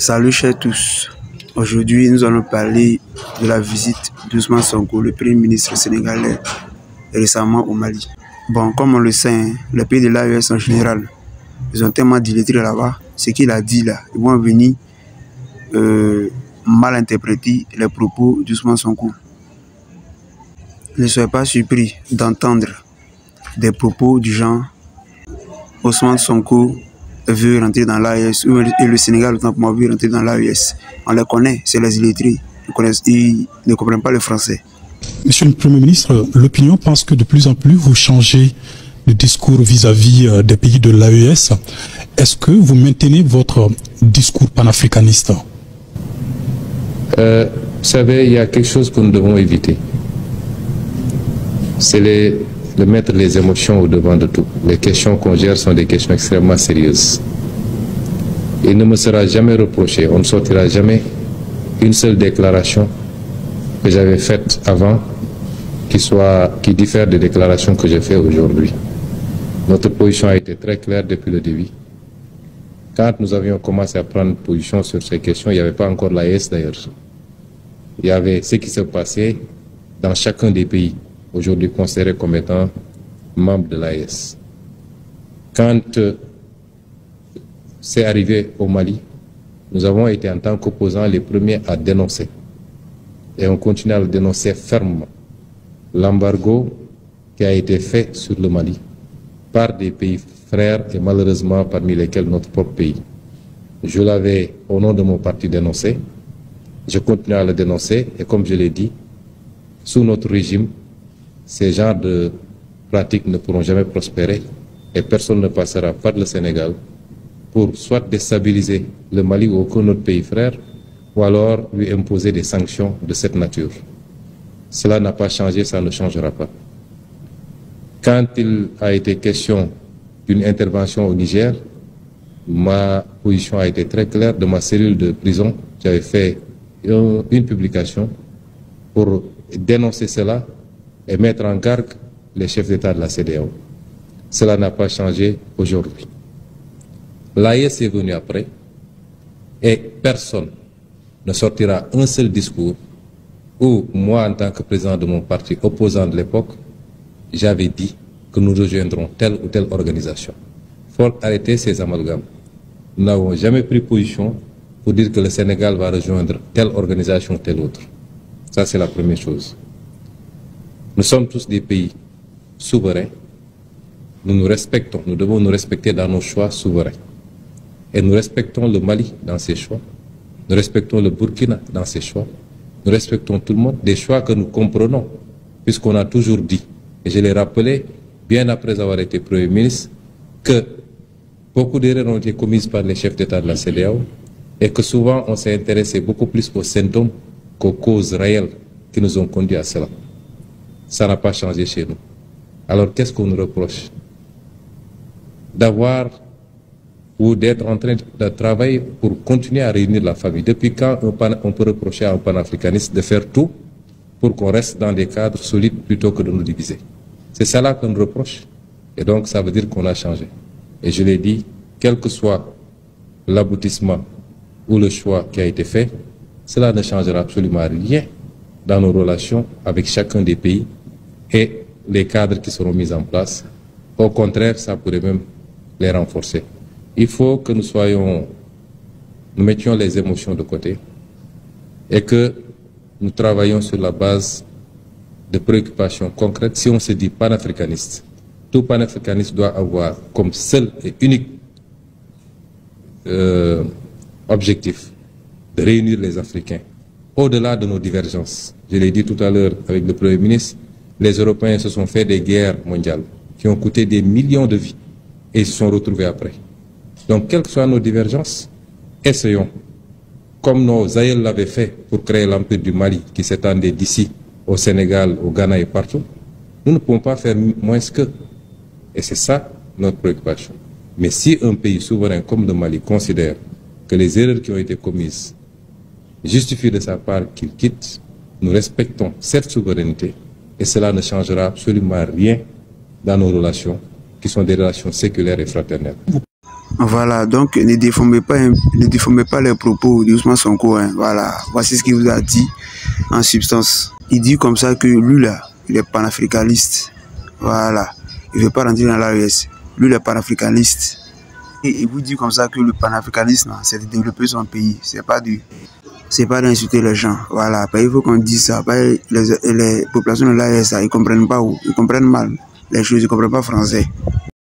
Salut chers tous, aujourd'hui nous allons parler de la visite d'Ousmane Sonko, le premier ministre sénégalais, récemment au Mali. Bon, comme on le sait, les pays de l'AES en général, ils ont tellement diletté là-bas, ce qu'il a dit là, ils vont venir mal interpréter les propos d'Ousmane Sonko. Ne soyez pas surpris d'entendre des propos du genre Ousmane Sonko veut rentrer dans l'AES et le Sénégal autant pour moi veut rentrer dans l'AES. On les connaît, c'est les illettrés. Ils ne comprennent pas le français. Monsieur le Premier ministre, l'opinion pense que de plus en plus vous changez de discours vis-à-vis des pays de l'AES. Est-ce que vous maintenez votre discours panafricaniste? Vous savez, il y a quelque chose que nous devons éviter. C'est de mettre les émotions au devant de tout. Les questions qu'on gère sont des questions extrêmement sérieuses. Il ne me sera jamais reproché, on ne sortira jamais une seule déclaration que j'avais faite avant qui diffère des déclarations que j'ai faites aujourd'hui. Notre position a été très claire depuis le début. Quand nous avions commencé à prendre position sur ces questions, il n'y avait pas encore l'AES d'ailleurs. Il y avait ce qui se passait dans chacun des pays, aujourd'hui considérés comme étant membres de l'AES. Quand c'est arrivé au Mali, nous avons été en tant qu'opposants les premiers à dénoncer. Et on continue à le dénoncer fermement. L'embargo qui a été fait sur le Mali par des pays frères et malheureusement parmi lesquels notre propre pays. Je l'avais au nom de mon parti dénoncé. Je continue à le dénoncer et comme je l'ai dit, sous notre régime, ces genres de pratiques ne pourront jamais prospérer et personne ne passera par le Sénégal pour soit déstabiliser le Mali ou aucun autre pays frère ou alors lui imposer des sanctions de cette nature. Cela n'a pas changé, ça ne changera pas. Quand il a été question d'une intervention au Niger, ma position a été très claire. De ma cellule de prison, j'avais fait une publication pour dénoncer cela et mettre en garde les chefs d'État de la CEDEAO. Cela n'a pas changé aujourd'hui. L'AES est venu après et personne ne sortira un seul discours où moi, en tant que président de mon parti opposant de l'époque, j'avais dit que nous rejoindrons telle ou telle organisation. Il faut arrêter ces amalgames. Nous n'avons jamais pris position pour dire que le Sénégal va rejoindre telle organisation ou telle autre. Ça, c'est la première chose. Nous sommes tous des pays souverains. Nous nous respectons. Nous devons nous respecter dans nos choix souverains. Et nous respectons le Mali dans ses choix. Nous respectons le Burkina dans ses choix. Nous respectons tout le monde, des choix que nous comprenons, puisqu'on a toujours dit, et je l'ai rappelé, bien après avoir été Premier ministre, que beaucoup d'erreurs ont été commises par les chefs d'État de la CEDEAO et que souvent on s'est intéressé beaucoup plus aux symptômes qu'aux causes réelles qui nous ont conduits à cela. Ça n'a pas changé chez nous. Alors qu'est-ce qu'on nous reproche? D'avoir ou d'être en train de travailler pour continuer à réunir la famille. Depuis quand on peut reprocher à un panafricaniste de faire tout pour qu'on reste dans des cadres solides plutôt que de nous diviser? C'est cela qu'on nous reproche. Et donc ça veut dire qu'on a changé. Et je l'ai dit, quel que soit l'aboutissement ou le choix qui a été fait, cela ne changera absolument rien dans nos relations avec chacun des pays et les cadres qui seront mis en place. Au contraire, ça pourrait même les renforcer. Il faut que nous mettions les émotions de côté et que nous travaillions sur la base de préoccupations concrètes. Si on se dit panafricaniste, tout panafricaniste doit avoir comme seul et unique objectif de réunir les Africains au-delà de nos divergences. Je l'ai dit tout à l'heure avec le Premier ministre, les Européens se sont fait des guerres mondiales qui ont coûté des millions de vies et ils se sont retrouvés après. Donc, quelles que soient nos divergences, essayons, comme nos aïeux l'avaient fait pour créer l'Empire du Mali, qui s'étendait d'ici au Sénégal, au Ghana et partout, nous ne pouvons pas faire moins qu'eux. Et c'est ça notre préoccupation. Mais si un pays souverain comme le Mali considère que les erreurs qui ont été commises justifient de sa part qu'il quitte, nous respectons cette souveraineté et cela ne changera absolument rien dans nos relations, qui sont des relations séculaires et fraternelles. Voilà, donc ne déformez pas les propos d'Ousmane Sonko. Hein. Voilà, voici ce qu'il vous a dit en substance. Il dit comme ça que lui là, il est panafricaniste. Voilà, il ne veut pas rentrer dans l'AES. Lui, il est panafricaniste. Et il vous dit comme ça que le panafricanisme, c'est de développer son pays. C'est pas d'insulter les gens. Voilà, il faut qu'on dise ça. Les populations de l'AES, ils ne comprennent pas où. Ils comprennent mal les choses, ils ne comprennent pas français.